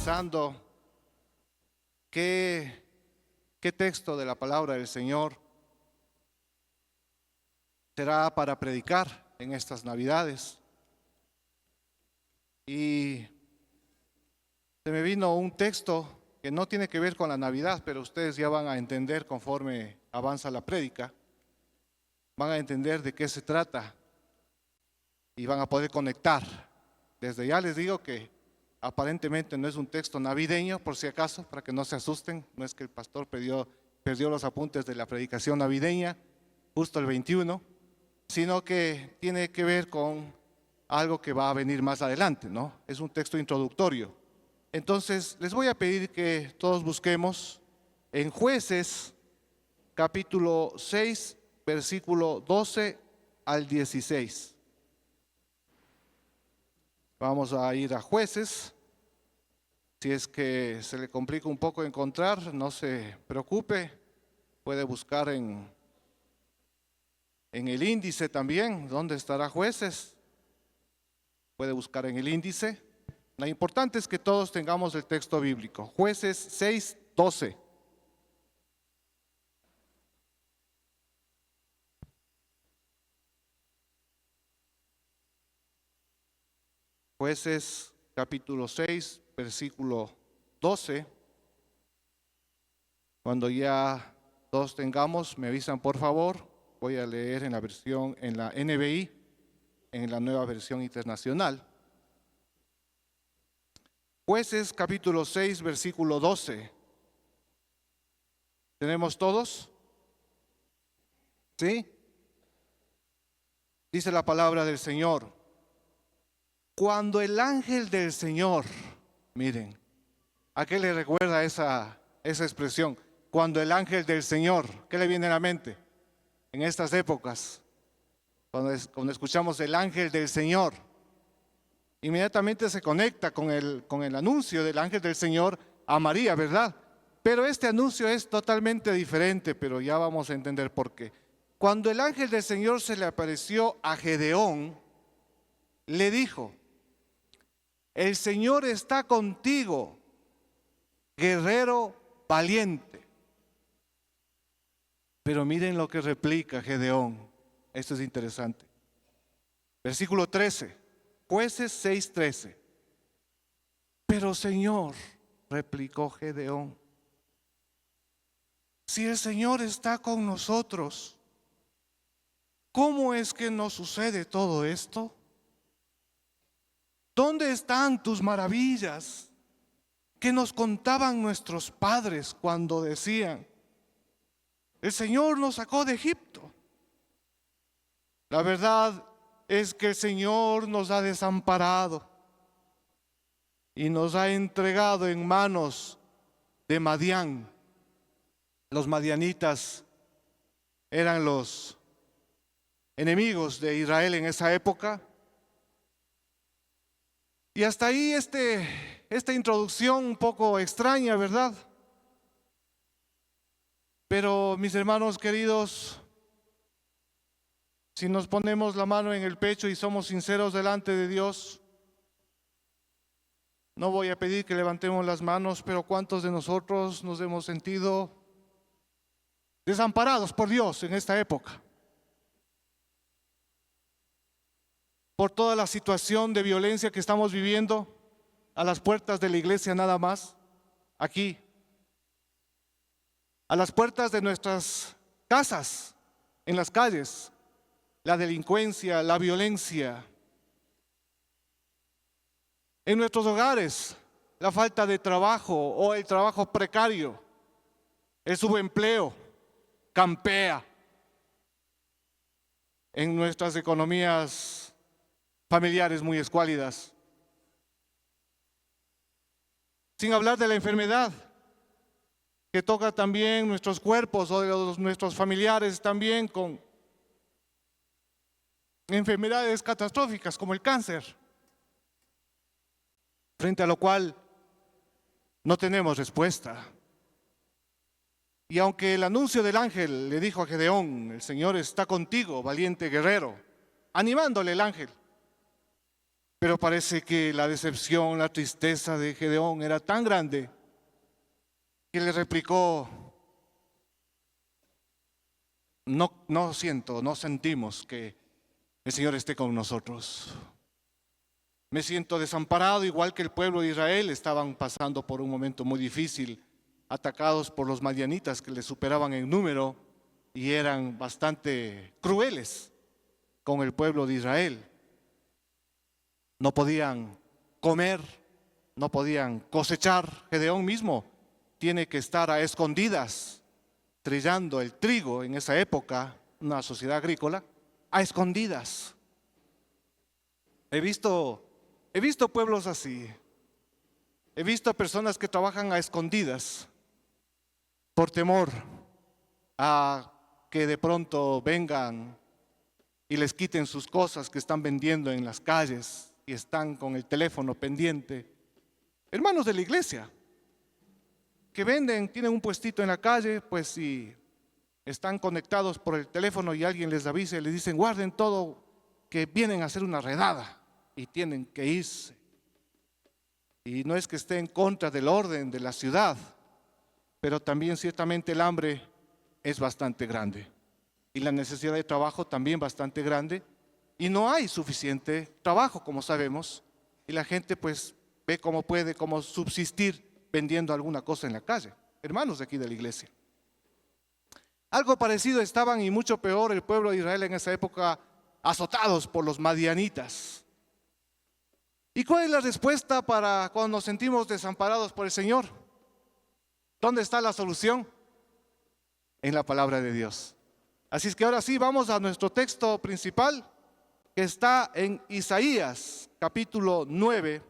pensando qué texto de la palabra del Señor será para predicar en estas Navidades. Y se me vino un texto que no tiene que ver con la Navidad, pero ustedes ya van a entender conforme avanza la prédica. Van a entender de qué se trata y van a poder conectar. Desde ya les digo que aparentemente no es un texto navideño, por si acaso, para que no se asusten. No es que el pastor perdió los apuntes de la predicación navideña, justo el 21, sino que tiene que ver con algo que va a venir más adelante, ¿no? Es un texto introductorio. Entonces, les voy a pedir que todos busquemos en Jueces, capítulo 6, versículo 12 al 16. Vamos a ir a Jueces. Si es que se le complica un poco encontrar, no se preocupe, puede buscar en el índice también, ¿dónde estará Jueces? Puede buscar en el índice. Lo importante es que todos tengamos el texto bíblico. Jueces 6, 12. Jueces capítulo 6, versículo 12. Cuando ya todos tengamos, me avisan por favor. Voy a leer en la NBI, en la nueva versión internacional. Jueces capítulo 6, versículo 12. ¿Tenemos todos? ¿Sí? Dice la palabra del Señor. Cuando el ángel del Señor, miren, ¿a qué le recuerda esa expresión? Cuando el ángel del Señor, ¿qué le viene a la mente? En estas épocas, cuando escuchamos el ángel del Señor, inmediatamente se conecta con el anuncio del ángel del Señor a María, ¿verdad? Pero este anuncio es totalmente diferente, pero ya vamos a entender por qué. Cuando el ángel del Señor se le apareció a Gedeón, le dijo: el Señor está contigo, guerrero valiente. Pero miren lo que replica Gedeón. Esto es interesante. Versículo 13, Jueces 6:13. Pero Señor, replicó Gedeón, si el Señor está con nosotros, ¿cómo es que nos sucede todo esto? ¿Dónde están tus maravillas que nos contaban nuestros padres cuando decían: el Señor nos sacó de Egipto? La verdad es que el Señor nos ha desamparado y nos ha entregado en manos de Madián. Los madianitas eran los enemigos de Israel en esa época. Y hasta ahí esta introducción un poco extraña, ¿verdad? Pero mis hermanos queridos, si nos ponemos la mano en el pecho y somos sinceros delante de Dios, no voy a pedir que levantemos las manos, pero ¿cuántos de nosotros nos hemos sentido desamparados por Dios en esta época? Por toda la situación de violencia que estamos viviendo a las puertas de la iglesia nada más, aquí, a las puertas de nuestras casas, en las calles, la delincuencia, la violencia, en nuestros hogares, la falta de trabajo o el trabajo precario, el subempleo, campea en nuestras economías familiares muy escuálidas. Sin hablar de la enfermedad que toca también nuestros cuerpos o de nuestros familiares también con enfermedades catastróficas como el cáncer, frente a lo cual no tenemos respuesta. Y aunque el anuncio del ángel le dijo a Gedeón: el Señor está contigo, valiente guerrero, animándole el ángel, Pero parece que la decepción, la tristeza de Gedeón era tan grande que le replicó: no sentimos que el Señor esté con nosotros. Me siento desamparado, igual que el pueblo de Israel. Estaban pasando por un momento muy difícil, atacados por los madianitas que les superaban en número y eran bastante crueles con el pueblo de Israel. No podían comer, no podían cosechar. Gedeón mismo tiene que estar a escondidas, trillando el trigo en esa época, una sociedad agrícola, a escondidas. He visto pueblos así. He visto personas que trabajan a escondidas por temor a que de pronto vengan y les quiten sus cosas que están vendiendo en las calles y están con el teléfono pendiente. Hermanos de la iglesia que venden, tienen un puestito en la calle, pues si están conectados por el teléfono y alguien les avisa y les dicen: guarden todo, que vienen a hacer una redada y tienen que irse. Y no es que esté en contra del orden de la ciudad, pero también ciertamente el hambre es bastante grande y la necesidad de trabajo también bastante grande, y no hay suficiente trabajo, como sabemos, y la gente pues ve cómo puede, cómo subsistir vendiendo alguna cosa en la calle. Hermanos de aquí de la iglesia, algo parecido estaban, y mucho peor, el pueblo de Israel en esa época, azotados por los madianitas. ¿Y cuál es la respuesta para cuando nos sentimos desamparados por el Señor? ¿Dónde está la solución? En la palabra de Dios. Así es que ahora sí vamos a nuestro texto principal, que está en Isaías capítulo 9,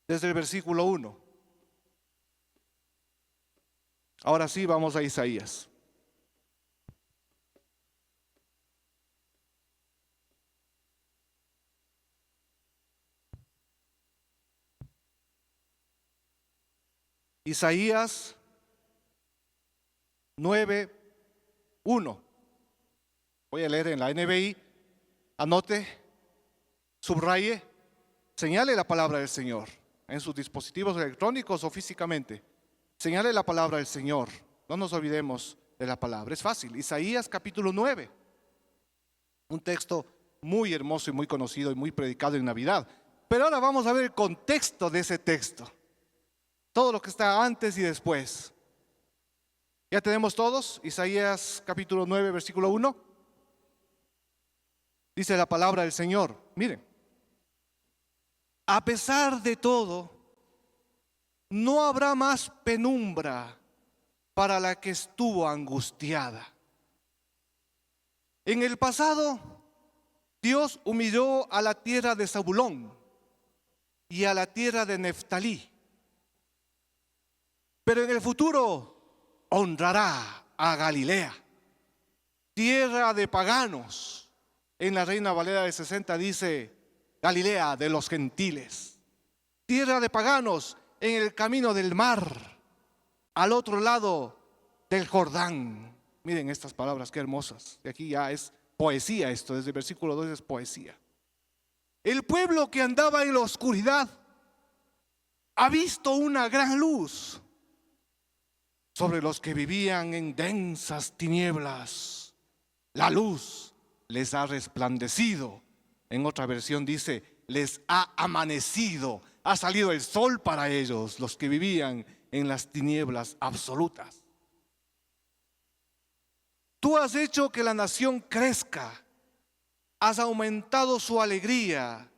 desde el versículo 1. Ahora sí vamos a Isaías. Isaías 9, 1. Voy a leer en la NBI. Anote, subraye, señale la palabra del Señor en sus dispositivos electrónicos o físicamente. Señale la palabra del Señor. No nos olvidemos de la palabra. Es fácil. Isaías capítulo 9. Un texto muy hermoso y muy conocido y muy predicado en Navidad. Pero ahora vamos a ver el contexto de ese texto. Todo lo que está antes y después. ¿Ya tenemos todos? Isaías capítulo 9, versículo 1. Dice la palabra del Señor. Miren. A pesar de todo, no habrá más penumbra para la que estuvo angustiada. En el pasado, Dios humilló a la tierra de Zabulón y a la tierra de Neftalí. Pero en el futuro honrará a Galilea, tierra de paganos. En la Reina Valera de 60 dice: Galilea de los gentiles, tierra de paganos en el camino del mar, al otro lado del Jordán. Miren estas palabras, qué hermosas. Y aquí ya es poesía esto, desde el versículo 2 es poesía. El pueblo que andaba en la oscuridad ha visto una gran luz. Sobre los que vivían en densas tinieblas, la luz les ha resplandecido. En otra versión dice: les ha amanecido, ha salido el sol para ellos, los que vivían en las tinieblas absolutas. Tú has hecho que la nación crezca, has aumentado su alegría,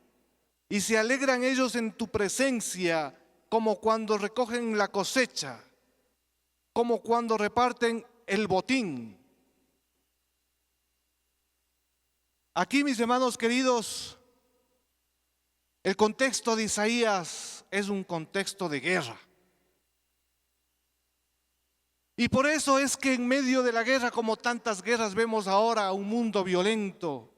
y se alegran ellos en tu presencia, como cuando recogen la cosecha, como cuando reparten el botín. Aquí, mis hermanos queridos, el contexto de Isaías es un contexto de guerra. Y por eso es que en medio de la guerra, como tantas guerras, vemos ahora un mundo violento,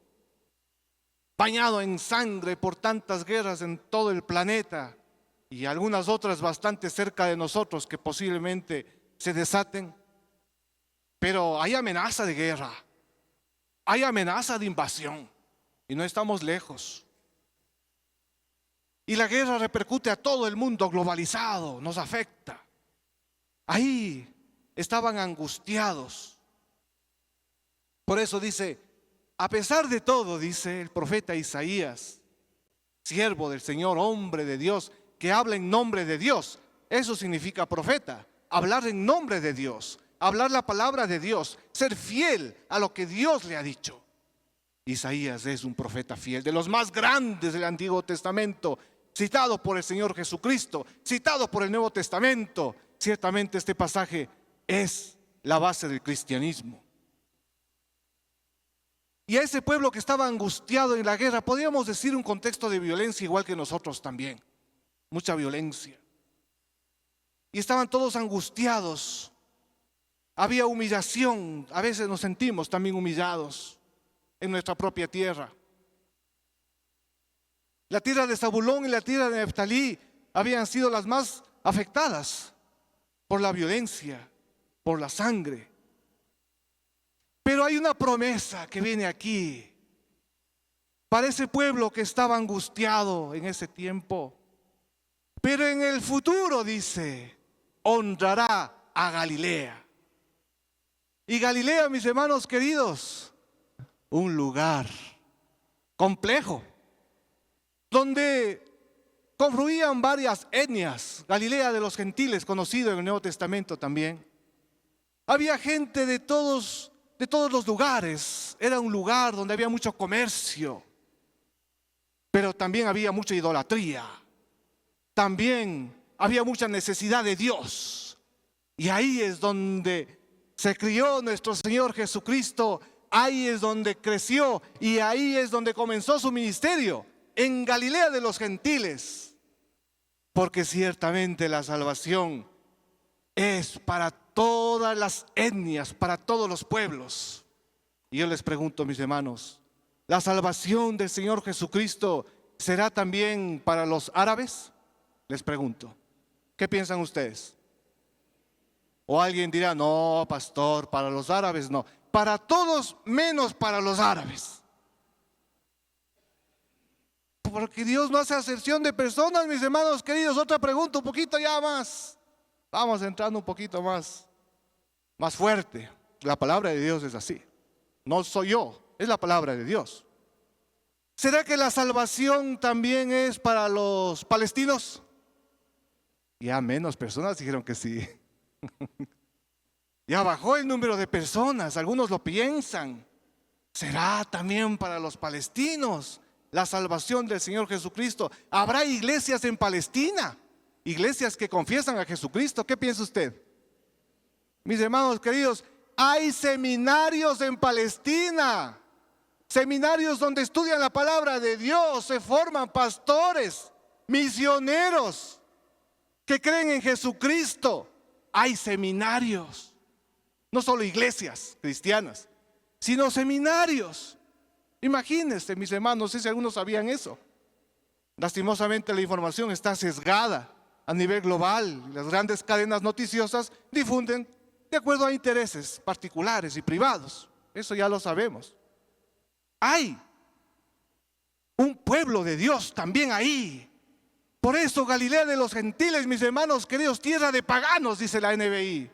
bañado en sangre por tantas guerras en todo el planeta, y algunas otras bastante cerca de nosotros que posiblemente se desaten. Pero hay amenaza de guerra, hay amenaza de invasión, y no estamos lejos. Y la guerra repercute a todo el mundo globalizado, nos afecta. Ahí estaban angustiados. Por eso dice, a pesar de todo, dice el profeta Isaías, siervo del Señor, hombre de Dios, que habla en nombre de Dios. Eso significa profeta, hablar en nombre de Dios, hablar la palabra de Dios, ser fiel a lo que Dios le ha dicho. Isaías es un profeta fiel, de los más grandes del Antiguo Testamento, citado por el Señor Jesucristo, citado por el Nuevo Testamento. Ciertamente este pasaje es la base del cristianismo. Y a ese pueblo que estaba angustiado en la guerra, podríamos decir un contexto de violencia igual que nosotros también, mucha violencia. Y estaban todos angustiados, había humillación, a veces nos sentimos también humillados en nuestra propia tierra. La tierra de Zabulón y la tierra de Neftalí habían sido las más afectadas por la violencia, por la sangre. Pero hay una promesa que viene aquí para ese pueblo que estaba angustiado en ese tiempo. Pero en el futuro, dice, honrará a Galilea. Y Galilea, mis hermanos queridos, un lugar complejo, donde confluían varias etnias. Galilea de los gentiles, conocido en el Nuevo Testamento también. Había gente de todos los lugares. Era un lugar donde había mucho comercio, pero también había mucha idolatría. También había mucha necesidad de Dios. Y ahí es donde se crió nuestro Señor Jesucristo. Ahí es donde creció y ahí es donde comenzó su ministerio, en Galilea de los gentiles. Porque ciertamente la salvación es para todas las etnias, para todos los pueblos. Y yo les pregunto, mis hermanos, ¿la salvación del Señor Jesucristo será también para los árabes? Les pregunto, ¿qué piensan ustedes? O alguien dirá, no, pastor, para los árabes no. Para todos menos para los árabes. Porque Dios no hace acepción de personas, mis hermanos queridos. Otra pregunta, un poquito ya más. Vamos entrando un poquito más fuerte. La palabra de Dios es así. No soy yo, es la palabra de Dios. ¿Será que la salvación también es para los palestinos? Ya menos personas dijeron que sí. Ya bajó el número de personas, algunos lo piensan. ¿Será también para los palestinos la salvación del Señor Jesucristo? ¿Habrá iglesias en Palestina? Iglesias que confiesan a Jesucristo. ¿Qué piensa usted? Mis hermanos queridos, hay seminarios en Palestina. Seminarios donde estudian la palabra de Dios, se forman pastores, misioneros que creen en Jesucristo. Hay seminarios, no solo iglesias cristianas, sino seminarios. Imagínense, mis hermanos, no sé si algunos sabían eso. Lastimosamente la información está sesgada a nivel global. Las grandes cadenas noticiosas difunden de acuerdo a intereses particulares y privados. Eso ya lo sabemos. Hay un pueblo de Dios también ahí. Por eso Galilea de los gentiles, mis hermanos queridos, tierra de paganos, dice la NBI.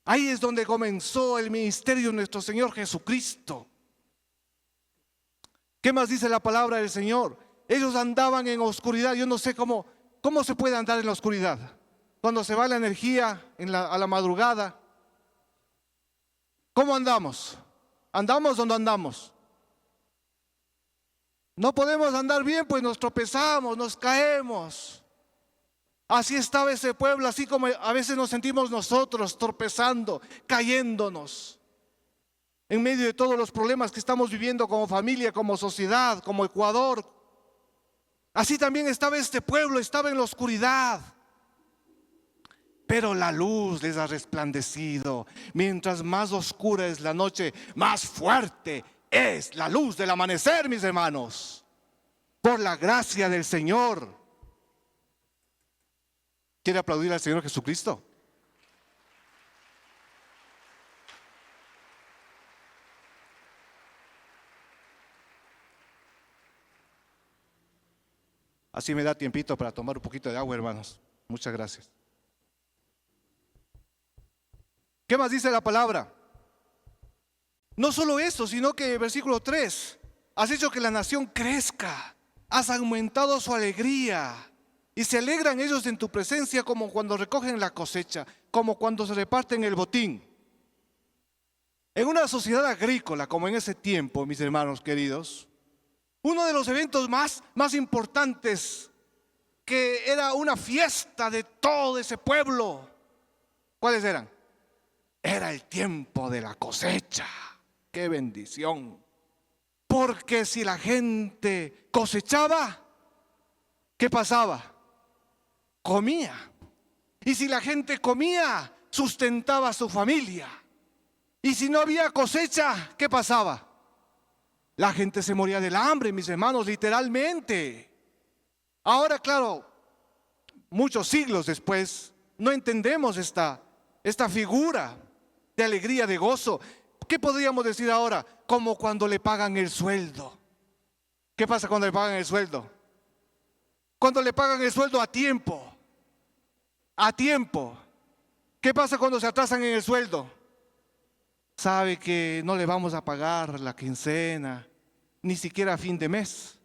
Ahí es donde comenzó el ministerio de nuestro Señor Jesucristo. ¿Qué más dice la palabra del Señor? Ellos andaban en oscuridad. Yo no sé cómo se puede andar en la oscuridad. Cuando se va la energía a la madrugada. ¿Cómo andamos? ¿Andamos o no andamos? No podemos andar bien, pues nos tropezamos, nos caemos. Así estaba ese pueblo, así como a veces nos sentimos nosotros tropezando, cayéndonos. En medio de todos los problemas que estamos viviendo como familia, como sociedad, como Ecuador. Así también estaba este pueblo, estaba en la oscuridad. Pero la luz les ha resplandecido. Mientras más oscura es la noche, más fuerte es la luz del amanecer, mis hermanos. Por la gracia del Señor. ¿Quiere aplaudir al Señor Jesucristo? Así me da tiempito para tomar un poquito de agua, hermanos. Muchas gracias. ¿Qué más dice la palabra? No solo eso, sino que versículo 3, has hecho que la nación crezca, has aumentado su alegría, y se alegran ellos en tu presencia como cuando recogen la cosecha, como cuando se reparten el botín. En una sociedad agrícola como en ese tiempo, mis hermanos queridos, uno de los eventos más importantes, que era una fiesta de todo ese pueblo, ¿cuáles eran? Era el tiempo de la cosecha. ¡Qué bendición! Porque si la gente cosechaba, ¿qué pasaba? Comía. Y si la gente comía, sustentaba a su familia. Y si no había cosecha, ¿qué pasaba? La gente se moría del hambre, mis hermanos, literalmente. Ahora, claro, muchos siglos después, no entendemos esta figura de alegría, de gozo. ¿Qué podríamos decir ahora? Como cuando le pagan el sueldo. ¿Qué pasa cuando le pagan el sueldo? Cuando le pagan el sueldo a tiempo. A tiempo. ¿Qué pasa cuando se atrasan en el sueldo? Sabe que no le vamos a pagar la quincena, ni siquiera a fin de mes.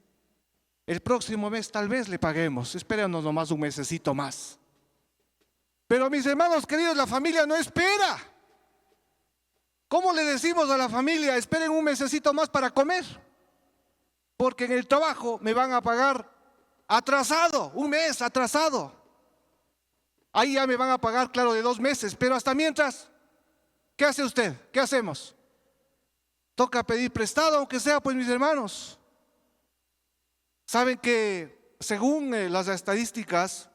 El próximo mes tal vez le paguemos. Espérenos nomás un mesecito más. Pero mis hermanos queridos, la familia no espera. ¿Cómo le decimos a la familia? Esperen un mesecito más para comer, porque en el trabajo me van a pagar atrasado, un mes atrasado. Ahí ya me van a pagar, claro, de 2 meses, pero hasta mientras, ¿qué hace usted? ¿Qué hacemos? Toca pedir prestado, aunque sea, pues, mis hermanos. Saben que según las estadísticas,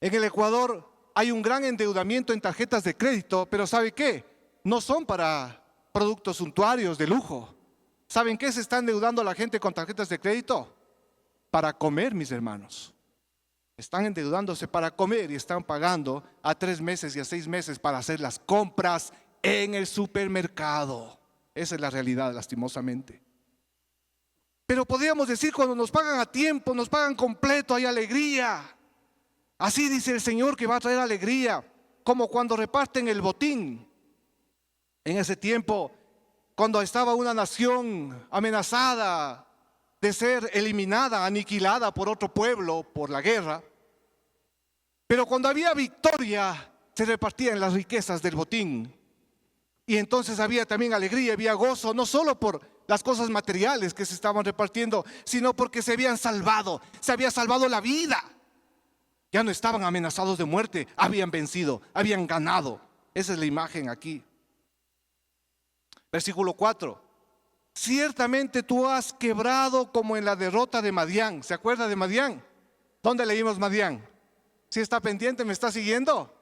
en el Ecuador hay un gran endeudamiento en tarjetas de crédito, pero ¿sabe qué? No son para productos suntuarios de lujo. ¿Saben qué se está endeudando la gente con tarjetas de crédito? Para comer, mis hermanos. Están endeudándose para comer y están pagando a 3 meses y a 6 meses para hacer las compras en el supermercado. Esa es la realidad, lastimosamente. Pero podríamos decir, cuando nos pagan a tiempo, nos pagan completo, hay alegría. Así dice el Señor, que va a traer alegría, como cuando reparten el botín. En ese tiempo, cuando estaba una nación amenazada de ser eliminada, aniquilada por otro pueblo, por la guerra, pero cuando había victoria, se repartían las riquezas del botín. Y entonces había también alegría, había gozo, no solo por las cosas materiales que se estaban repartiendo, sino porque se habían salvado, se había salvado la vida. Ya no estaban amenazados de muerte, habían vencido, habían ganado. Esa es la imagen aquí. Versículo 4. Ciertamente tú has quebrado como en la derrota de Madián. ¿Se acuerda de Madián? ¿Dónde leímos Madián? ¿Sí está pendiente? ¿Me está siguiendo?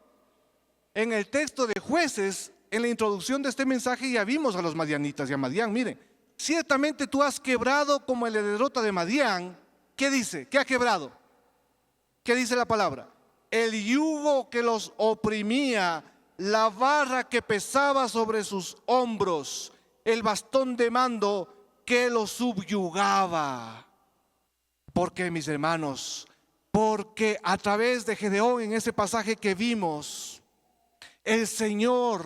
En el texto de Jueces, en la introducción de este mensaje, ya vimos a los madianitas y a Madián. Miren, ciertamente tú has quebrado como en la derrota de Madián. ¿Qué dice? ¿Qué ha quebrado? ¿Qué dice la palabra? El yugo que los oprimía, la barra que pesaba sobre sus hombros, el bastón de mando que los subyugaba. ¿Por qué, mis hermanos? Porque a través de Gedeón, en ese pasaje que vimos, el Señor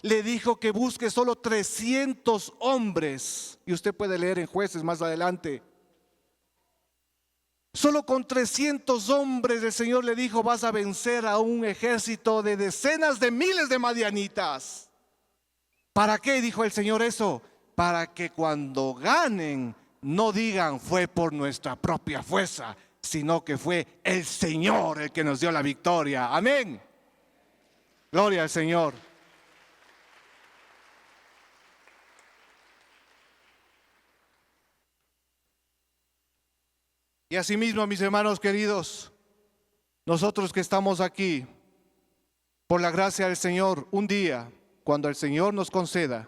le dijo que busque solo 300 hombres. Y usted puede leer en Jueces más adelante. Solo con 300 hombres el Señor le dijo: vas a vencer a un ejército de decenas de miles de madianitas. ¿Para qué dijo el Señor eso? Para que cuando ganen no digan fue por nuestra propia fuerza, sino que fue el Señor el que nos dio la victoria. Amén. Gloria al Señor. Y asimismo, mis hermanos queridos, nosotros que estamos aquí, por la gracia del Señor, un día, cuando el Señor nos conceda,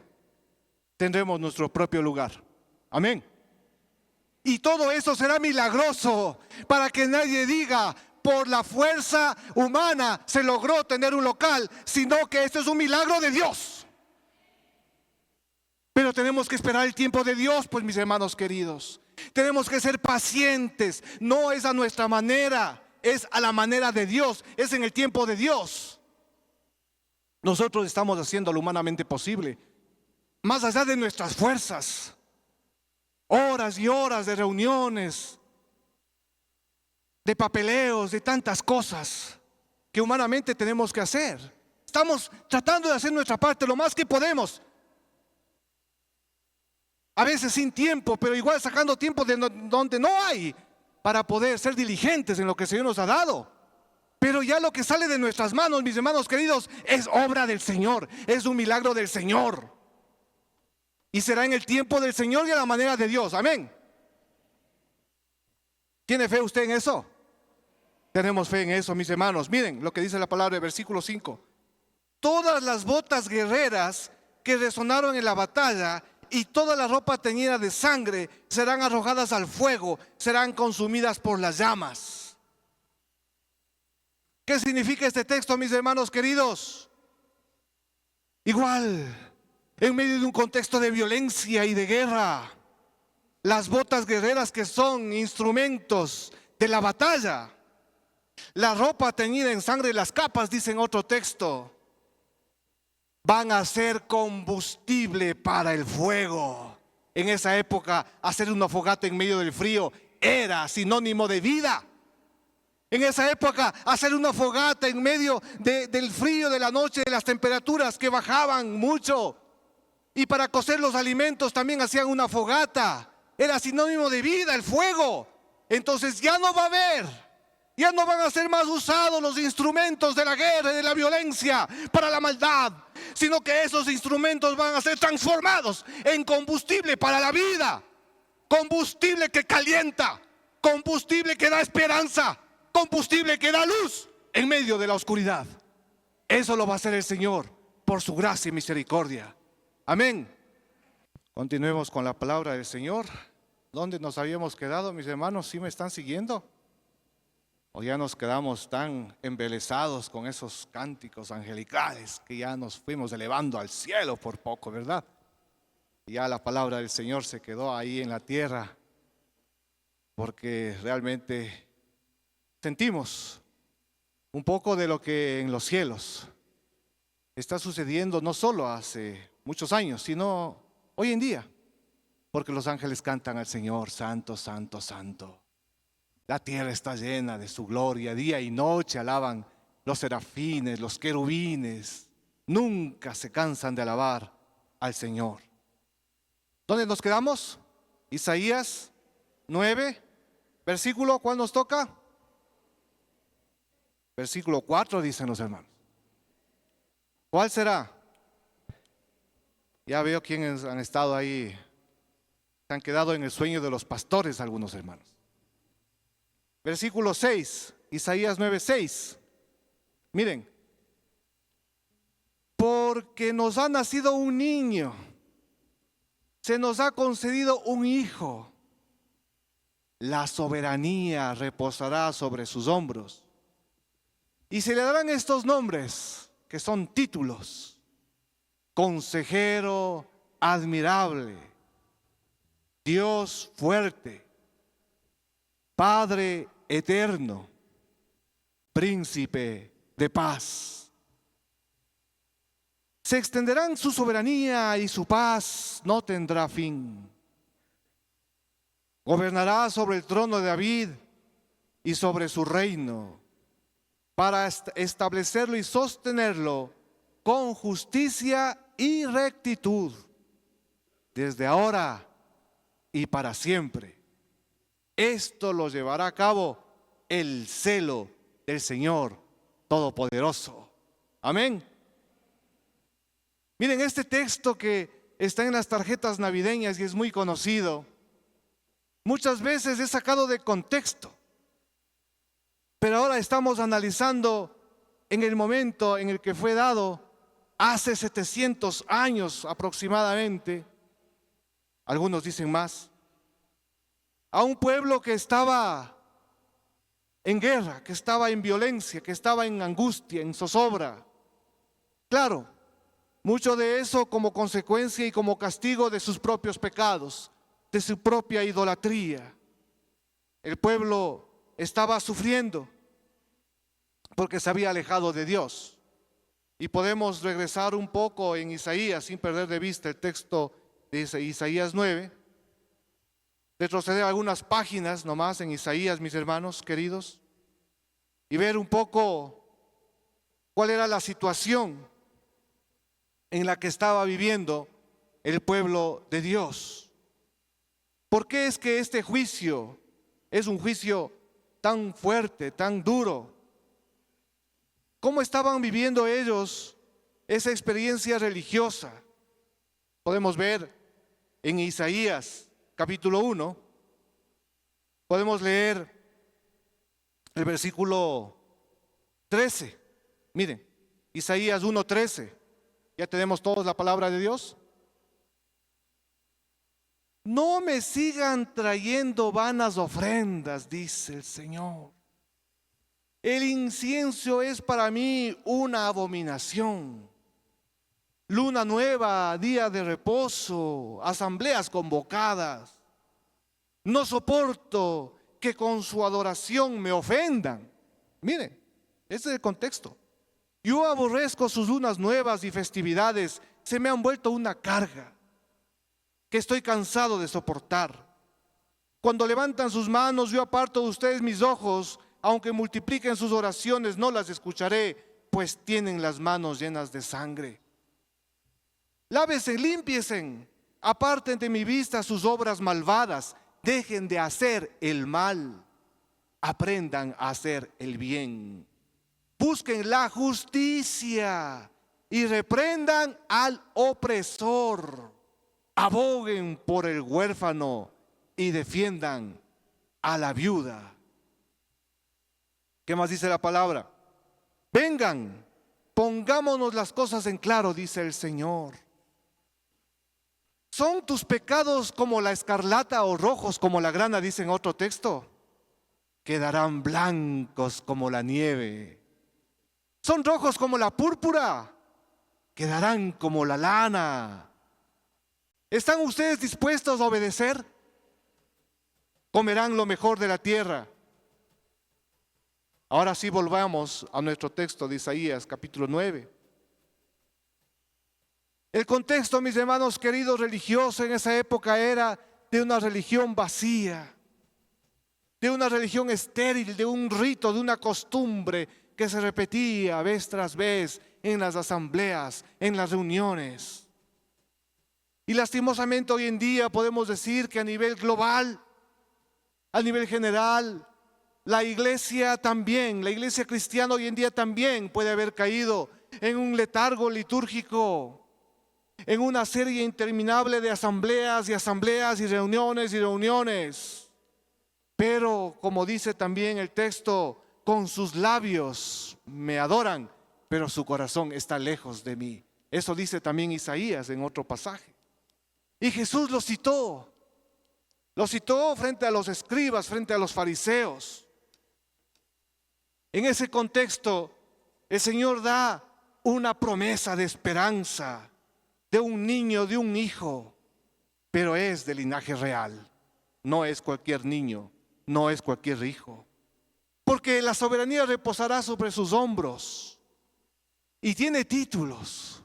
tendremos nuestro propio lugar. Amén. Y todo eso será milagroso, para que nadie diga por la fuerza humana se logró tener un local, sino que esto es un milagro de Dios. Pero tenemos que esperar el tiempo de Dios, pues mis hermanos queridos. Tenemos que ser pacientes. No es a nuestra manera, es a la manera de Dios, es en el tiempo de Dios. Nosotros estamos haciendo lo humanamente posible, más allá de nuestras fuerzas. Horas y horas de reuniones, de papeleos, de tantas cosas que humanamente tenemos que hacer. Estamos tratando de hacer nuestra parte lo más que podemos. A veces sin tiempo, pero igual sacando tiempo de donde no hay, para poder ser diligentes en lo que el Señor nos ha dado. Pero ya lo que sale de nuestras manos, mis hermanos queridos, es obra del Señor, es un milagro del Señor. Y será en el tiempo del Señor y a la manera de Dios. Amén. ¿Tiene fe usted en eso? Tenemos fe en eso, mis hermanos. Miren lo que dice la palabra del versículo 5. Todas las botas guerreras que resonaron en la batalla y toda la ropa teñida de sangre serán arrojadas al fuego, serán consumidas por las llamas. ¿Qué significa este texto, mis hermanos queridos? Igual, en medio de un contexto de violencia y de guerra, las botas guerreras, que son instrumentos de la batalla, la ropa teñida en sangre, las capas, dice en otro texto, van a ser combustible para el fuego. En esa época, hacer una fogata en medio del frío era sinónimo de vida. En esa época, hacer una fogata en medio del frío de la noche, de las temperaturas que bajaban mucho, y para cocer los alimentos también hacían una fogata. Era sinónimo de vida el fuego. Entonces ya no va a haber, ya no van a ser más usados los instrumentos de la guerra y de la violencia para la maldad, sino que esos instrumentos van a ser transformados en combustible para la vida. Combustible que calienta, combustible que da esperanza, combustible que da luz en medio de la oscuridad. Eso lo va a hacer el Señor por su gracia y misericordia. Amén. Continuemos con la palabra del Señor. ¿Dónde nos habíamos quedado, mis hermanos? ¿Sí me están siguiendo? ¿O ya nos quedamos tan embelesados con esos cánticos angelicales que ya nos fuimos elevando al cielo por poco, verdad? Y ya la palabra del Señor se quedó ahí en la tierra, porque realmente sentimos un poco de lo que en los cielos está sucediendo, no solo hace muchos años, sino hoy en día, porque los ángeles cantan al Señor, santo, santo, santo. La tierra está llena de su gloria, día y noche alaban los serafines, los querubines, nunca se cansan de alabar al Señor. ¿Dónde nos quedamos? Isaías 9, versículo, ¿cuál nos toca? Versículo 4, dicen los hermanos. ¿Cuál será? Ya veo quiénes han estado ahí, se han quedado en el sueño de los pastores algunos hermanos. Versículo 6, Isaías 9:6. Miren, porque nos ha nacido un niño, se nos ha concedido un hijo, la soberanía reposará sobre sus hombros, y se le darán estos nombres, que son títulos: Consejero admirable, Dios fuerte, Padre eterno, Príncipe de paz. Se extenderán su soberanía y su paz no tendrá fin. Gobernará sobre el trono de David y sobre su reino, para establecerlo y sostenerlo con justicia y rectitud, desde ahora y para siempre. Esto lo llevará a cabo el celo del Señor Todopoderoso. Amén. Miren, este texto que está en las tarjetas navideñas y es muy conocido, muchas veces es sacado de contexto. Pero ahora estamos analizando en el momento en el que fue dado, hace 700 años aproximadamente, algunos dicen más, a un pueblo que estaba en guerra, que estaba en violencia, que estaba en angustia, en zozobra. Claro, Mucho de eso como consecuencia y como castigo de sus propios pecados, de su propia idolatría. El pueblo estaba sufriendo porque se había alejado de Dios. Y podemos regresar un poco en Isaías, sin perder de vista el texto de Isaías 9. Retroceder algunas páginas nomás en Isaías, mis hermanos queridos, y ver un poco cuál era la situación en la que estaba viviendo el pueblo de Dios. ¿Por qué es que este juicio es un juicio tan fuerte, tan duro? ¿Cómo estaban viviendo ellos esa experiencia religiosa? Podemos ver en Isaías capítulo 1, podemos leer el versículo 13. Miren, Isaías 1:13. ¿Ya tenemos todos la palabra de Dios? No me sigan trayendo vanas ofrendas, dice el Señor. El incienso es para mí una abominación. Luna nueva, día de reposo, asambleas convocadas. No soporto que con su adoración me ofendan. Miren, ese es el contexto. Yo aborrezco sus lunas nuevas y festividades. Se me han vuelto una carga que estoy cansado de soportar. Cuando levantan sus manos, yo aparto de ustedes mis ojos. Aunque multipliquen sus oraciones, no las escucharé, pues tienen las manos llenas de sangre. Lávese, límpiesen, aparten de mi vista sus obras malvadas, dejen de hacer el mal, aprendan a hacer el bien. Busquen la justicia y reprendan al opresor. Aboguen por el huérfano y defiendan a la viuda. ¿Qué más dice la palabra? Vengan, pongámonos las cosas en claro, dice el Señor. ¿Son tus pecados como la escarlata o rojos como la grana? Dice en otro texto. Quedarán blancos como la nieve. ¿Son rojos como la púrpura? Quedarán como la lana. ¿Están ustedes dispuestos a obedecer? Comerán lo mejor de la tierra. Ahora sí volvamos a nuestro texto de Isaías capítulo 9. El contexto, mis hermanos queridos, religioso en esa época era de una religión vacía, de una religión estéril, de un rito, de una costumbre que se repetía vez tras vez en las asambleas, en las reuniones. Y lastimosamente hoy en día podemos decir que a nivel global, a nivel general, la iglesia también, la iglesia cristiana hoy en día también puede haber caído en un letargo litúrgico, en una serie interminable de asambleas y asambleas y reuniones y reuniones. Pero como dice también el texto, con sus labios me adoran, pero su corazón está lejos de mí. Eso dice también Isaías en otro pasaje. Y Jesús lo citó frente a los escribas, frente a los fariseos. En ese contexto, el Señor da una promesa de esperanza, de un niño, de un hijo, pero es de linaje real. No es cualquier niño, no es cualquier hijo. Porque la soberanía reposará sobre sus hombros. Y tiene títulos.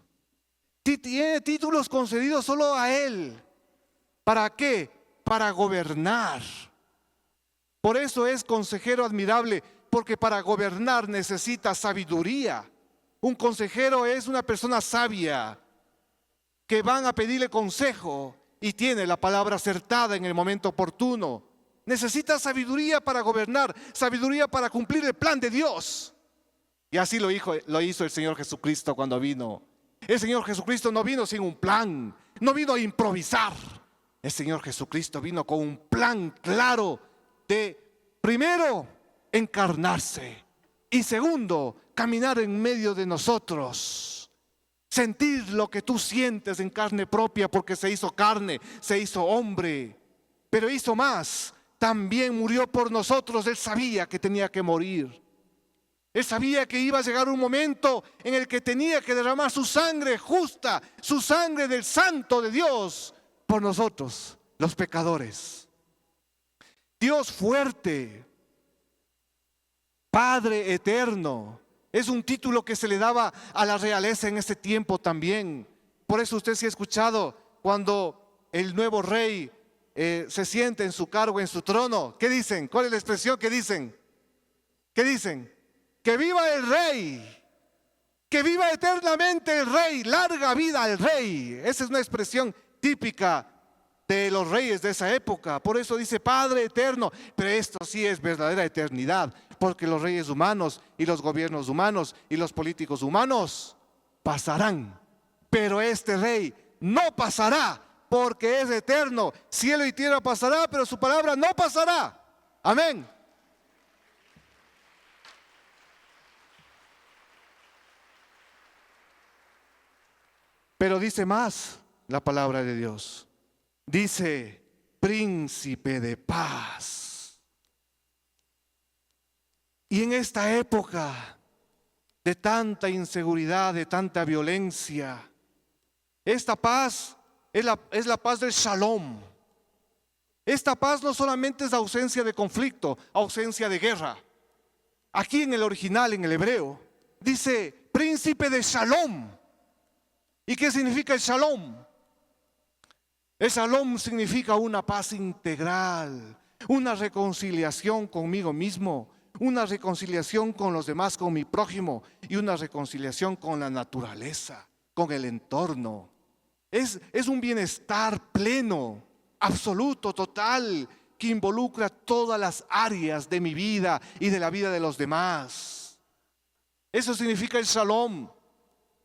Tiene títulos concedidos solo a Él. ¿Para qué? Para gobernar. Por eso es consejero admirable, porque para gobernar necesita sabiduría. Un consejero es una persona sabia que van a pedirle consejo y tiene la palabra acertada en el momento oportuno. Necesita sabiduría para gobernar, sabiduría para cumplir el plan de Dios. Y así lo hizo el Señor Jesucristo cuando vino. El Señor Jesucristo no vino sin un plan, no vino a improvisar. El Señor Jesucristo vino con un plan claro de, primero, encarnarse y segundo, caminar en medio de nosotros. Sentir lo que tú sientes en carne propia porque se hizo carne, se hizo hombre. Pero hizo más, también murió por nosotros, Él sabía que tenía que morir. Él sabía que iba a llegar un momento en el que tenía que derramar su sangre justa, su sangre del Santo de Dios, por nosotros, los pecadores. Dios fuerte, Padre eterno, es un título que se le daba a la realeza en ese tiempo también. Por eso usted sí ha escuchado cuando el nuevo rey se siente en su cargo, en su trono. ¿Qué dicen? ¿Cuál es la expresión que dicen? ¿Qué dicen? ¡Que viva el rey! ¡Que viva eternamente el rey! ¡Larga vida al rey! Esa es una expresión típica de los reyes de esa época. Por eso dice Padre eterno. Pero esto sí es verdadera eternidad, porque los reyes humanos y los gobiernos humanos y los políticos humanos pasarán. Pero este rey no pasará, porque es eterno. Cielo y tierra pasará, pero su palabra no pasará. Amén. Pero dice más la palabra de Dios. Dice, príncipe de paz. Y en esta época de tanta inseguridad, de tanta violencia, esta paz es la paz del shalom. Esta paz no solamente es ausencia de conflicto, ausencia de guerra. Aquí en el original, en el hebreo, dice príncipe de shalom. ¿Y qué significa el shalom? El shalom significa una paz integral, una reconciliación conmigo mismo, una reconciliación con los demás, con mi prójimo, y una reconciliación con la naturaleza, con el entorno. Es un bienestar pleno, absoluto, total, que involucra todas las áreas de mi vida y de la vida de los demás. Eso significa el shalom.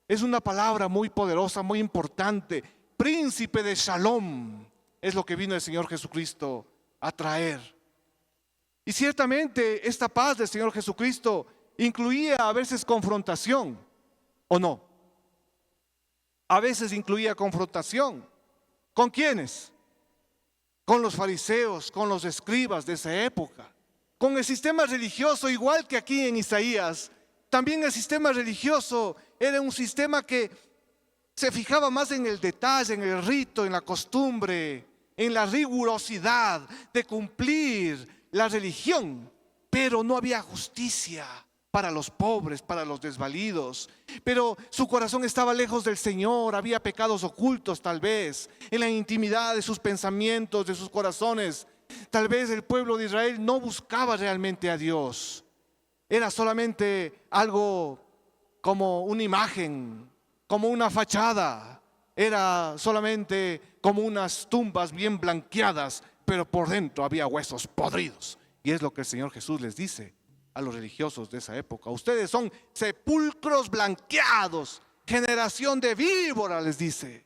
Es una palabra muy poderosa, muy importante. Príncipe de shalom es lo que vino el Señor Jesucristo a traer. Y ciertamente esta paz del Señor Jesucristo incluía a veces confrontación, ¿o no? A veces incluía confrontación. ¿Con quiénes? Con los fariseos, con los escribas de esa época, con el sistema religioso, igual que aquí en Isaías. También el sistema religioso era un sistema que se fijaba más en el detalle, en el rito, en la costumbre, en la rigurosidad de cumplir la religión, pero no había justicia para los pobres, para los desvalidos. Pero su corazón estaba lejos del Señor, había pecados ocultos tal vez, en la intimidad de sus pensamientos, de sus corazones. Tal vez el pueblo de Israel no buscaba realmente a Dios. Era solamente algo como una imagen, como una fachada. Era solamente como unas tumbas bien blanqueadas, pero por dentro había huesos podridos. Y es lo que el Señor Jesús les dice a los religiosos de esa época. Ustedes son sepulcros blanqueados, generación de víboras, les dice.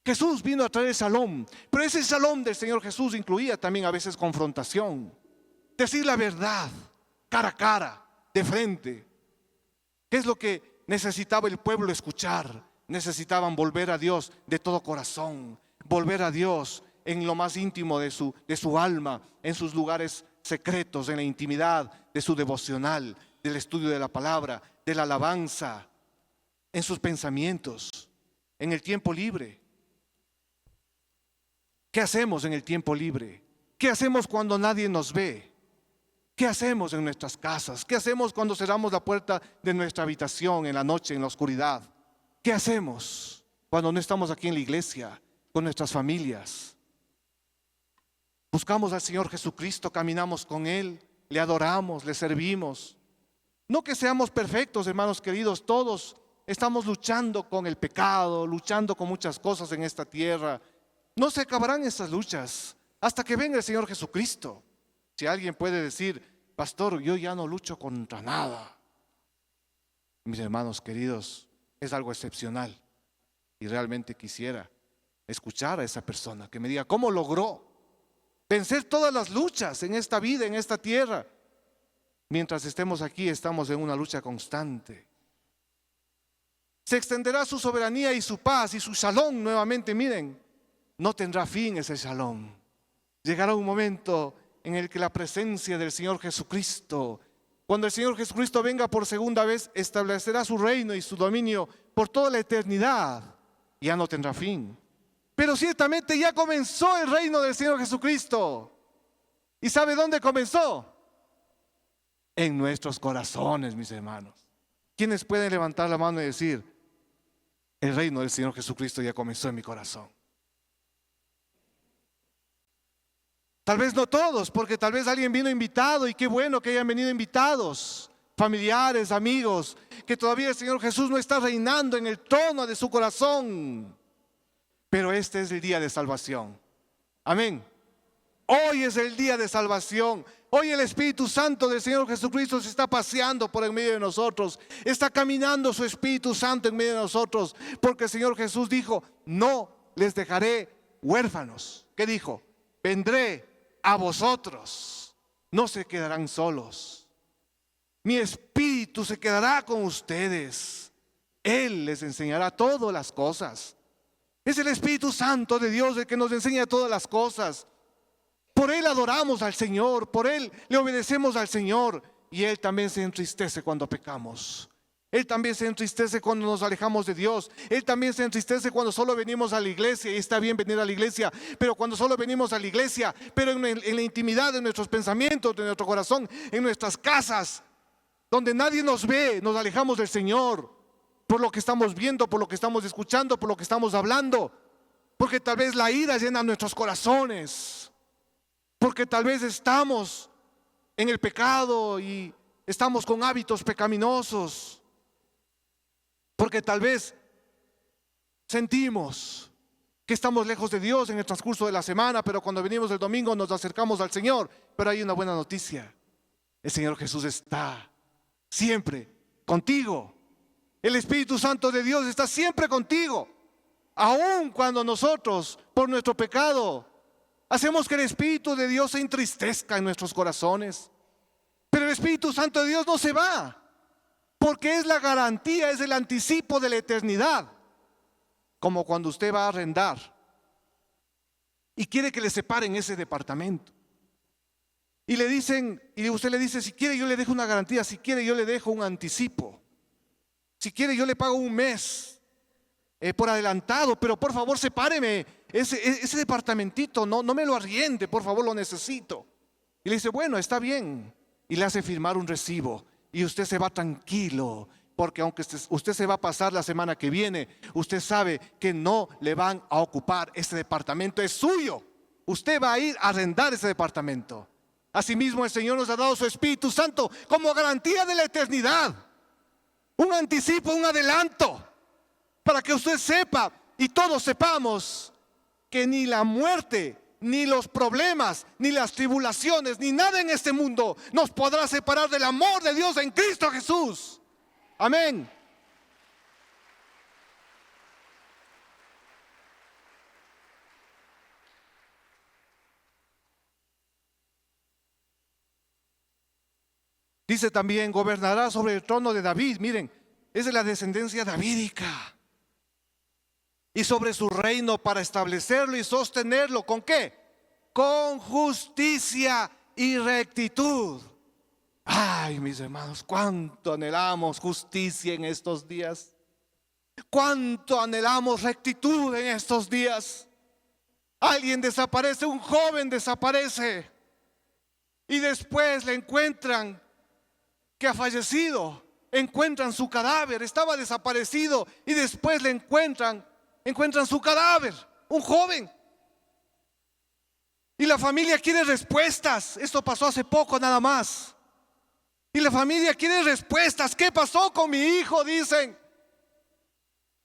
Jesús vino a traer shalom, pero ese shalom del Señor Jesús incluía también a veces confrontación. Decir la verdad, cara a cara, de frente. ¿Qué es lo que necesitaba el pueblo escuchar? Necesitaban volver a Dios de todo corazón, volver a Dios en lo más íntimo de su alma, en sus lugares secretos, en la intimidad de su devocional, del estudio de la palabra, de la alabanza, en sus pensamientos, en el tiempo libre. ¿Qué hacemos en el tiempo libre? ¿Qué hacemos cuando nadie nos ve? ¿Qué hacemos en nuestras casas? ¿Qué hacemos cuando cerramos la puerta de nuestra habitación en la noche, en la oscuridad? ¿Qué hacemos cuando no estamos aquí en la iglesia, con nuestras familias? Buscamos al Señor Jesucristo, caminamos con Él, le adoramos, le servimos. No que seamos perfectos, hermanos queridos, todos estamos luchando con el pecado, luchando con muchas cosas en esta tierra. No se acabarán esas luchas hasta que venga el Señor Jesucristo. Si alguien puede decir, pastor, yo ya no lucho contra nada. Mis hermanos queridos, es algo excepcional. Y realmente quisiera escuchar a esa persona que me diga, ¿cómo logró vencer todas las luchas en esta vida, en esta tierra? Mientras estemos aquí, estamos en una lucha constante. Se extenderá su soberanía y su paz y su shalom nuevamente. Miren, no tendrá fin ese shalom. Llegará un momento en el que la presencia del Señor Jesucristo Cuando el Señor Jesucristo venga por segunda vez, establecerá su reino y su dominio por toda la eternidad. Ya no tendrá fin. Pero ciertamente ya comenzó el reino del Señor Jesucristo. ¿Y sabe dónde comenzó? En nuestros corazones, mis hermanos. ¿Quiénes pueden levantar la mano y decir, el reino del Señor Jesucristo ya comenzó en mi corazón? Tal vez no todos, porque tal vez alguien vino invitado, y qué bueno que hayan venido invitados, familiares, amigos, que todavía el Señor Jesús no está reinando en el trono de su corazón. Pero este es el día de salvación. Amén. Hoy es el día de salvación. Hoy el Espíritu Santo del Señor Jesucristo se está paseando por en medio de nosotros. Está caminando su Espíritu Santo en medio de nosotros. Porque el Señor Jesús dijo, no les dejaré huérfanos. ¿Qué dijo? Vendré a vosotros. No se quedarán solos. Mi Espíritu se quedará con ustedes. Él les enseñará todas las cosas. Es el Espíritu Santo de Dios el que nos enseña todas las cosas. Por Él adoramos al Señor, por Él le obedecemos al Señor. Y Él también se entristece cuando pecamos. Él también se entristece cuando nos alejamos de Dios. Él también se entristece cuando solo venimos a la iglesia. Y está bien venir a la iglesia, pero cuando solo venimos a la iglesia, pero en la intimidad de nuestros pensamientos, de nuestro corazón, en nuestras casas, donde nadie nos ve, nos alejamos del Señor. Por lo que estamos viendo, por lo que estamos escuchando, por lo que estamos hablando. Porque tal vez la ira llena nuestros corazones. Porque tal vez estamos en el pecado y estamos con hábitos pecaminosos. Porque tal vez sentimos que estamos lejos de Dios en el transcurso de la semana, pero cuando venimos el domingo nos acercamos al Señor. Pero hay una buena noticia. El Señor Jesús está siempre contigo. El Espíritu Santo de Dios está siempre contigo. Aun cuando nosotros, por nuestro pecado, hacemos que el Espíritu de Dios se entristezca en nuestros corazones. Pero el Espíritu Santo de Dios no se va, porque es la garantía, es el anticipo de la eternidad. Como cuando usted va a arrendar y quiere que le separen ese departamento. Y le dicen, y usted le dice, si quiere yo le dejo una garantía, si quiere yo le dejo un anticipo. Si quiere yo le pago un mes por adelantado, pero por favor sepáreme ese departamentito, no me lo arriende, por favor, lo necesito. Y le dice, bueno, está bien. Y le hace firmar un recibo y usted se va tranquilo, porque aunque usted se va a pasar la semana que viene, usted sabe que no le van a ocupar ese departamento, es suyo. Usted va a ir a arrendar ese departamento. Asimismo, el Señor nos ha dado su Espíritu Santo como garantía de la eternidad. Un anticipo, un adelanto, para que usted sepa y todos sepamos que ni la muerte, ni los problemas, ni las tribulaciones, ni nada en este mundo nos podrá separar del amor de Dios en Cristo Jesús. Amén. Dice también, gobernará sobre el trono de David. Miren, es de la descendencia davídica. Y sobre su reino para establecerlo y sostenerlo. ¿Con qué? Con justicia y rectitud. Ay, mis hermanos, cuánto anhelamos justicia en estos días. Cuánto anhelamos rectitud en estos días. Alguien desaparece, un joven desaparece. Y después le encuentran que ha fallecido, encuentran su cadáver, estaba desaparecido y después le encuentran su cadáver, un joven. Y la familia quiere respuestas. Esto pasó hace poco nada más. Y la familia quiere respuestas. ¿Qué pasó con mi hijo? Dicen.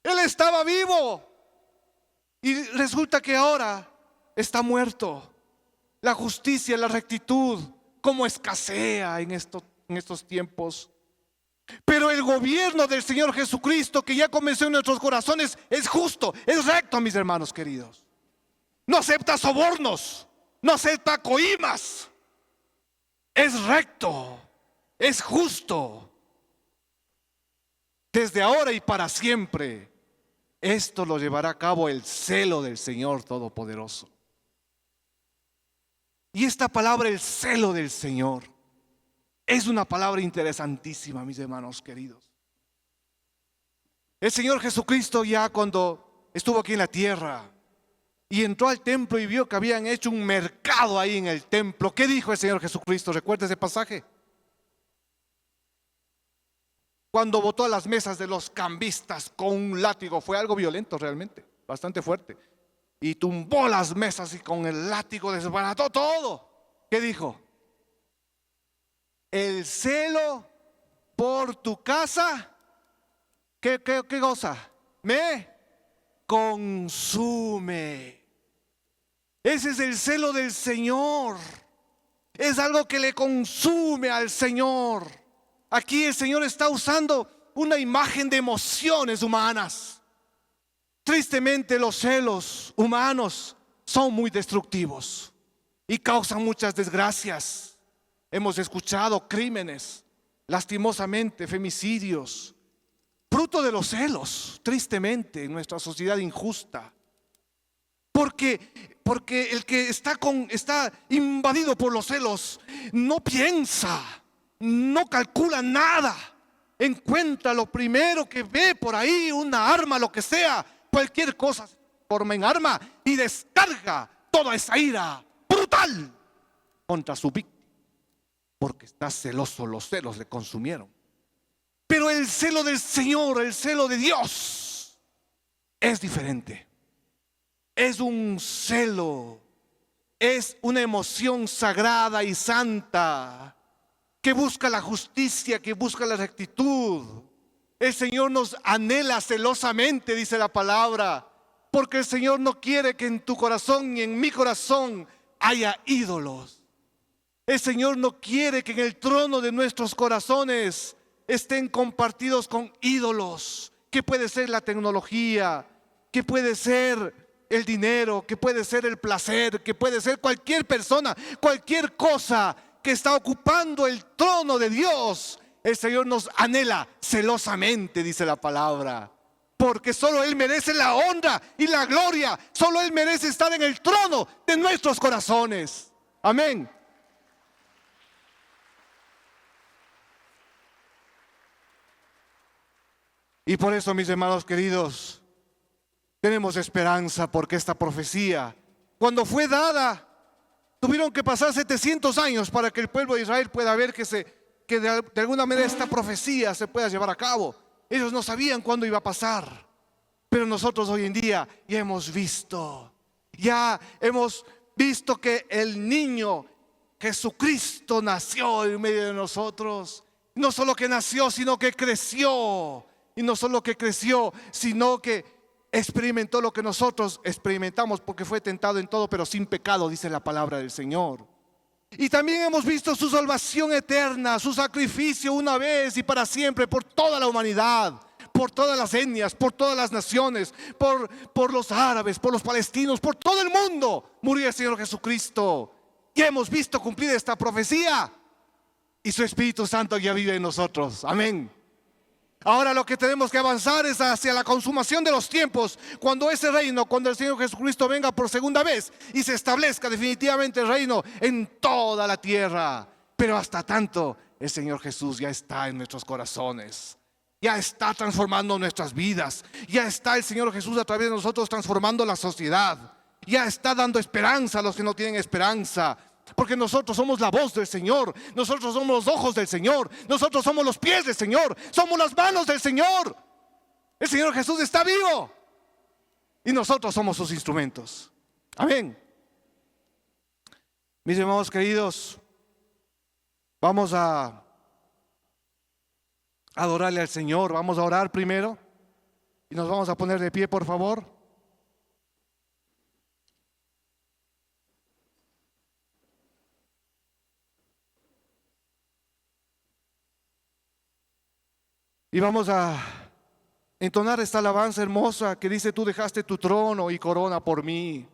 Él estaba vivo y resulta que ahora está muerto. La justicia, la rectitud, cómo escasea en estos tiempos. Pero el gobierno del Señor Jesucristo, que ya comenzó en nuestros corazones, es justo, es recto, mis hermanos queridos. No acepta sobornos, no acepta coimas. Es recto, es justo. Desde ahora y para siempre. Esto lo llevará a cabo el celo del Señor Todopoderoso. Y esta palabra, el celo del Señor, Es una palabra interesantísima, mis hermanos queridos. El Señor Jesucristo, ya cuando estuvo aquí en la tierra y entró al templo y vio que habían hecho un mercado ahí en el templo, ¿qué dijo el Señor Jesucristo? ¿Recuerda ese pasaje? Cuando botó a las mesas de los cambistas con un látigo, fue algo violento realmente, bastante fuerte, y tumbó las mesas y con el látigo desbarató todo. ¿Qué dijo? El celo por tu casa, ¿qué cosa? Me consume. Ese es el celo del Señor. Es algo que le consume al Señor. Aquí el Señor está usando una imagen de emociones humanas. Tristemente, los celos humanos son muy destructivos y causan muchas desgracias. Hemos escuchado crímenes, lastimosamente, femicidios, fruto de los celos, tristemente, en nuestra sociedad injusta. Porque el que está invadido por los celos no piensa, no calcula nada. Encuentra lo primero que ve por ahí, una arma, lo que sea, cualquier cosa se transforma en arma y descarga toda esa ira brutal contra su víctima. Porque está celoso, los celos le consumieron. Pero el celo del Señor, el celo de Dios, es diferente. Es un celo, es una emoción sagrada y santa que busca la justicia, que busca la rectitud. El Señor nos anhela celosamente, dice la palabra, porque el Señor no quiere que en tu corazón ni en mi corazón haya ídolos. El Señor no quiere que en el trono de nuestros corazones estén compartidos con ídolos, que puede ser la tecnología, que puede ser el dinero, que puede ser el placer, que puede ser cualquier persona, cualquier cosa que está ocupando el trono de Dios. El Señor nos anhela celosamente, dice la palabra, porque solo Él merece la honra y la gloria. Solo Él merece estar en el trono de nuestros corazones. Amén. Y por eso, mis hermanos queridos, tenemos esperanza, porque esta profecía, cuando fue dada, tuvieron que pasar 700 años para que el pueblo de Israel pueda ver que de alguna manera esta profecía se pueda llevar a cabo. Ellos no sabían cuándo iba a pasar, pero nosotros hoy en día ya hemos visto que el niño Jesucristo nació en medio de nosotros. No solo que nació, sino que creció. Y no solo que creció, sino que experimentó lo que nosotros experimentamos, porque fue tentado en todo, pero sin pecado, dice la palabra del Señor. Y también hemos visto su salvación eterna, su sacrificio una vez y para siempre por toda la humanidad, por todas las etnias, por todas las naciones, por los árabes, por los palestinos, por todo el mundo. Murió el Señor Jesucristo. Y hemos visto cumplir esta profecía. Y su Espíritu Santo ya vive en nosotros. Amén. Ahora lo que tenemos que avanzar es hacia la consumación de los tiempos, cuando ese reino, cuando el Señor Jesucristo venga por segunda vez y se establezca definitivamente el reino en toda la tierra. Pero hasta tanto, el Señor Jesús ya está en nuestros corazones, ya está transformando nuestras vidas, ya está el Señor Jesús a través de nosotros transformando la sociedad, ya está dando esperanza a los que no tienen esperanza. Porque nosotros somos la voz del Señor, nosotros somos los ojos del Señor, nosotros somos los pies del Señor, somos las manos del Señor. El Señor Jesús está vivo y nosotros somos sus instrumentos. Amén. Mis hermanos queridos, vamos a adorarle al Señor. Vamos a orar primero y nos vamos a poner de pie, por favor. Y vamos a entonar esta alabanza hermosa que dice: tú dejaste tu trono y corona por mí.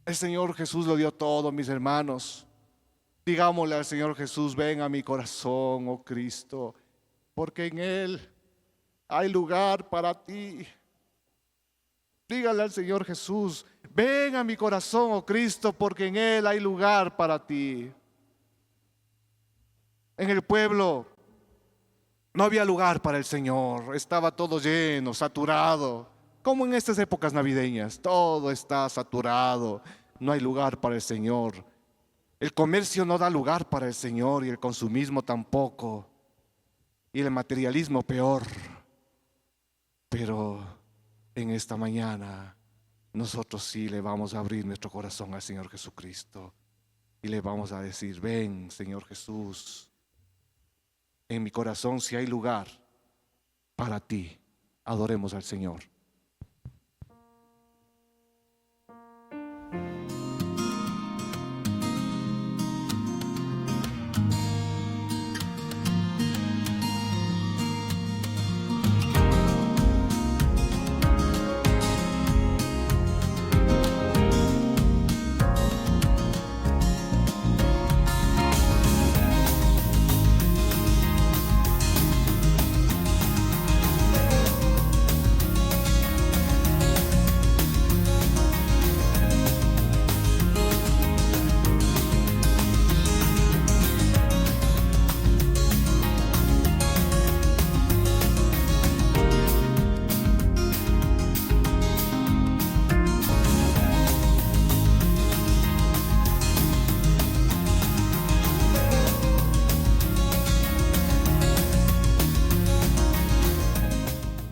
El Señor Jesús lo dio todo, mis hermanos. Digámosle al Señor Jesús: ven a mi corazón, oh Cristo, porque en Él hay lugar para ti. Dígale al Señor Jesús: ven a mi corazón, oh Cristo, porque en Él hay lugar para ti. En el pueblo no había lugar para el Señor, estaba todo lleno, saturado. Como en estas épocas navideñas, todo está saturado, no hay lugar para el Señor. El comercio no da lugar para el Señor y el consumismo tampoco, y el materialismo peor. Pero en esta mañana nosotros sí le vamos a abrir nuestro corazón al Señor Jesucristo y le vamos a decir: ven, Señor Jesús, en mi corazón si hay lugar para ti. Adoremos al Señor.